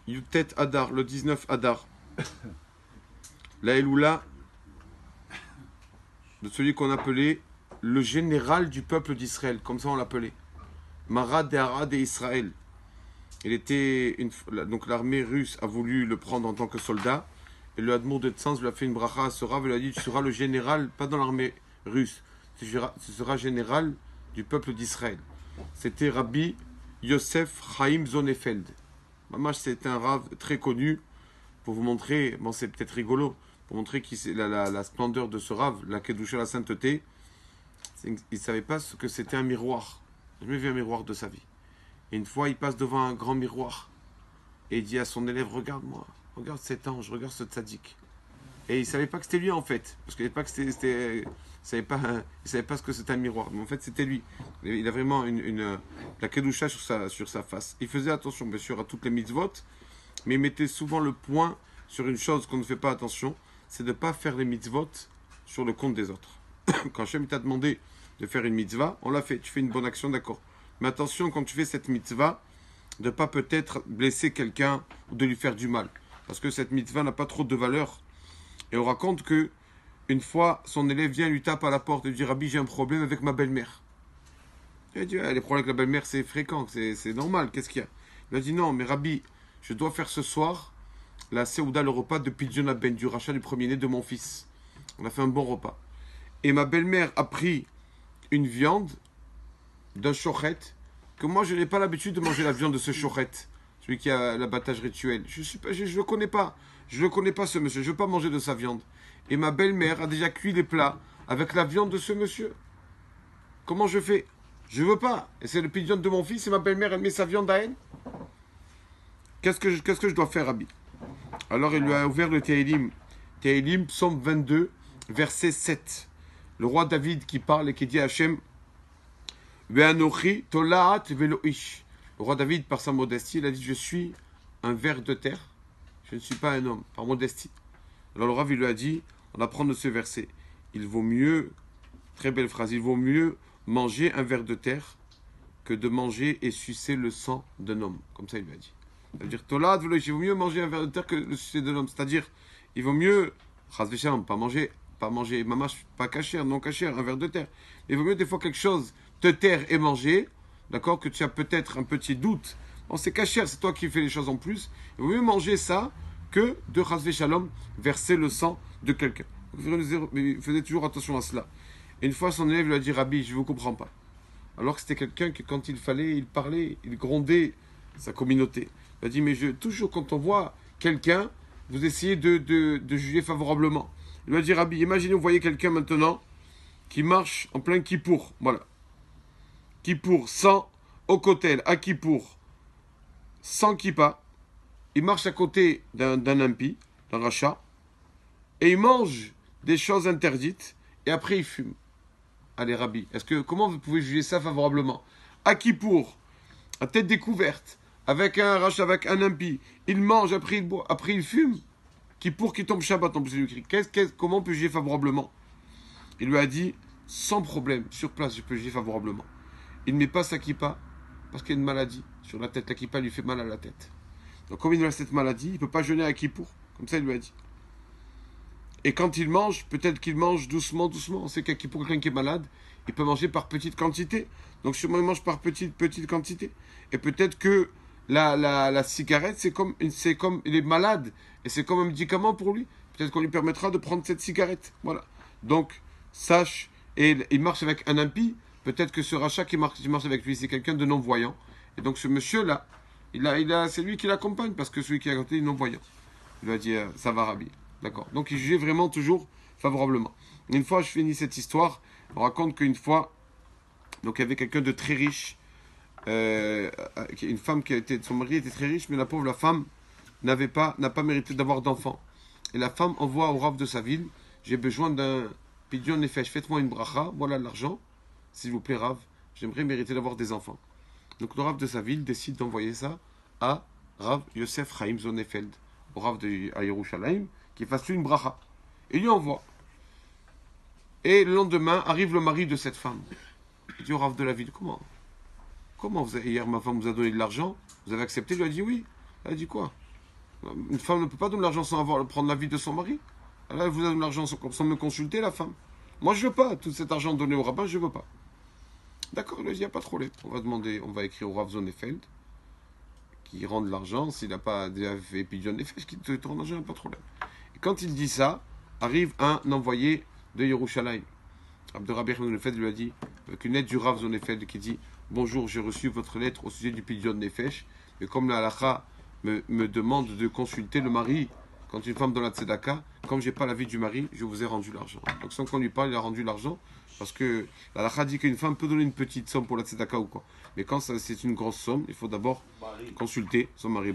Yutet Adar, le 19 Adar. La Eloula de celui qu'on appelait le général du peuple d'Israël, comme ça on l'appelait. Marad de Arad et Israël. Il était donc l'armée russe a voulu le prendre en tant que soldat. Et le Admour de Tzanz lui a fait une bracha à ce Rav et lui a dit tu seras le général, pas dans l'armée russe, tu seras général du peuple d'Israël. C'était Rabbi Yosef Chaim Zonefeld. Mamash, c'est un Rav très connu pour vous montrer, bon c'est peut-être rigolo, pour montrer la splendeur de ce Rav, la Kedusha, la sainteté. Il ne savait pas ce que c'était un miroir. Il n'a jamais vu un miroir de sa vie. Et une fois, il passe devant un grand miroir et il dit à son élève, regarde-moi, regarde cet ange, regarde ce tzaddik. Et il ne savait pas que c'était lui en fait, parce qu'il ne savait pas ce que c'était un miroir, mais en fait c'était lui. Il a vraiment la kedusha sur sa face. Il faisait attention bien sûr à toutes les mitzvot, mais il mettait souvent le point sur une chose qu'on ne fait pas attention, c'est de ne pas faire les mitzvot sur le compte des autres. Quand Hachem t'a demandé de faire une mitzvah, on l'a fait, tu fais une bonne action, d'accord. Mais attention, quand tu fais cette mitzvah, de ne pas peut-être blesser quelqu'un ou de lui faire du mal. Parce que cette mitzvah n'a pas trop de valeur. Et on raconte que une fois, son élève vient, lui tape à la porte et lui dit « Rabbi, j'ai un problème avec ma belle-mère. » Il dit « Les problèmes avec la belle-mère, c'est fréquent, c'est normal, qu'est-ce qu'il y a ?» Il a dit « Non, mais Rabbi, je dois faire ce soir la Seouda, le repas de Pidyon Ben, du rachat du premier-né de mon fils. On a fait un bon repas. Et ma belle-mère a pris une viande d'un chochet, que moi je n'ai pas l'habitude de manger la viande de ce chochet, celui qui a l'abattage rituel. Je le connais pas. Je ne connais pas ce monsieur. Je ne veux pas manger de sa viande. Et ma belle-mère a déjà cuit les plats avec la viande de ce monsieur. Comment je fais? Je ne veux pas. Et c'est le pidyon de mon fils et ma belle-mère, elle met sa viande à elle. Qu'est-ce que je dois faire, Rabbi? Alors il lui a ouvert le Tehillim. Tehillim, psaume 22, verset 7. Le roi David qui parle et qui dit à Hachem, Ve'anochi tolaat veloish. Le roi David, par sa modestie, il a dit, je suis un ver de terre, je ne suis pas un homme, par modestie. Alors le Rav, il lui a dit, on apprend de ce verset, il vaut mieux, très belle phrase, il vaut mieux manger un ver de terre que de manger et sucer le sang d'un homme. Comme ça, il lui a dit. C'est-à-dire, tolaat veloish, il vaut mieux manger un ver de terre que le sucer d'un homme. C'est-à-dire, il vaut mieux, pas manger, mamash, pas cachère, non cachère, un ver de terre. Il vaut mieux des fois quelque chose te taire et manger, d'accord, que tu as peut-être un petit doute. Bon, c'est cachère, c'est toi qui fais les choses en plus. Il vaut mieux manger ça que de chasvé shalom verser le sang de quelqu'un. Il faisait toujours attention à cela. Et une fois, son élève lui a dit, Rabbi, je ne vous comprends pas. Alors que c'était quelqu'un que quand il fallait, il parlait, il grondait sa communauté. Il a dit, mais toujours quand on voit quelqu'un, vous essayez de juger favorablement. Il lui a dit, Rabbi, imaginez, vous voyez quelqu'un maintenant qui marche en plein Kippour. Voilà. Kippour sans au kotel, à Kippour sans kippa. Il marche à côté d'un impie, d'un rachat, et il mange des choses interdites, et après il fume. Allez, Rabbi, comment vous pouvez juger ça favorablement? À Kippour, à tête découverte, avec un rachat, avec un impie, il mange, après il boit, après il fume. Kippour qui tombe Shabbat, en plus il lui crie. Comment on peut juger favorablement? Il lui a dit, sans problème, sur place, je peux juger favorablement. Il ne met pas sa kippa parce qu'il y a une maladie sur la tête. La kippa lui fait mal à la tête. Donc comme il a cette maladie, il ne peut pas jeûner à Kippour. Comme ça, il lui a dit. Et quand il mange, peut-être qu'il mange doucement, doucement. On sait qu'à Kippour, quelqu'un qui est malade, il peut manger par petite quantité. Donc sûrement, il mange par petite quantité. Et peut-être que la cigarette, c'est comme il est malade. Et c'est comme un médicament pour lui. Peut-être qu'on lui permettra de prendre cette cigarette. Voilà. Donc, sache, et il marche avec un impie. Peut-être que ce rachat qui marche avec lui, c'est quelqu'un de non-voyant. Et donc ce monsieur-là, c'est lui qui l'accompagne, parce que celui qui est à côté est non-voyant. Il lui a dit, ça va, Rabbi. D'accord. Donc il jugeait vraiment toujours favorablement. Une fois, je finis cette histoire, on raconte qu'une fois, donc il y avait quelqu'un de très riche, une femme son mari était très riche, mais la femme n'a pas mérité d'avoir d'enfant. Et la femme envoie au Rav de sa ville, j'ai besoin d'un pidyon nefesh, faites-moi une bracha, voilà l'argent. S'il vous plaît, Rav, j'aimerais mériter d'avoir des enfants. Donc le Rav de sa ville décide d'envoyer ça à Rav Yosef Chaim Zonefeld, au Rav de Yerushalayim, qui fasse lui une bracha. Et il lui envoie. Et le lendemain, arrive le mari de cette femme. Il dit au Rav de la ville, comment hier ma femme vous a donné de l'argent, vous avez accepté? Il lui a dit oui. Elle a dit quoi? Une femme ne peut pas donner l'argent sans prendre l'avis de son mari. Là, elle vous donne l'argent sans me consulter, la femme. Moi, je veux pas. Tout cet argent donné au rabbin, je veux pas. D'accord, il n'y a pas de problème. On va écrire au Rav Zonefeld qui rende l'argent. S'il n'a pas déjà fait Pidyon Nefesh, qui te rend l'argent, il n'y a pas de problème. Et quand il dit ça, arrive un envoyé de Yerushalayim. Rabbi Zonefeld lui a dit, avec une lettre du Rav Zonefeld qui dit bonjour, j'ai reçu votre lettre au sujet du Pidyon Nefesh, mais comme la halakha me demande de consulter le mari quand une femme donne la tzedaka, comme je n'ai pas l'avis du mari, je vous ai rendu l'argent. Donc sans qu'on lui parle, il a rendu l'argent, parce que la halakha dit qu'une femme peut donner une petite somme pour la tzedaka ou quoi. Mais quand c'est une grosse somme, il faut d'abord consulter son mari.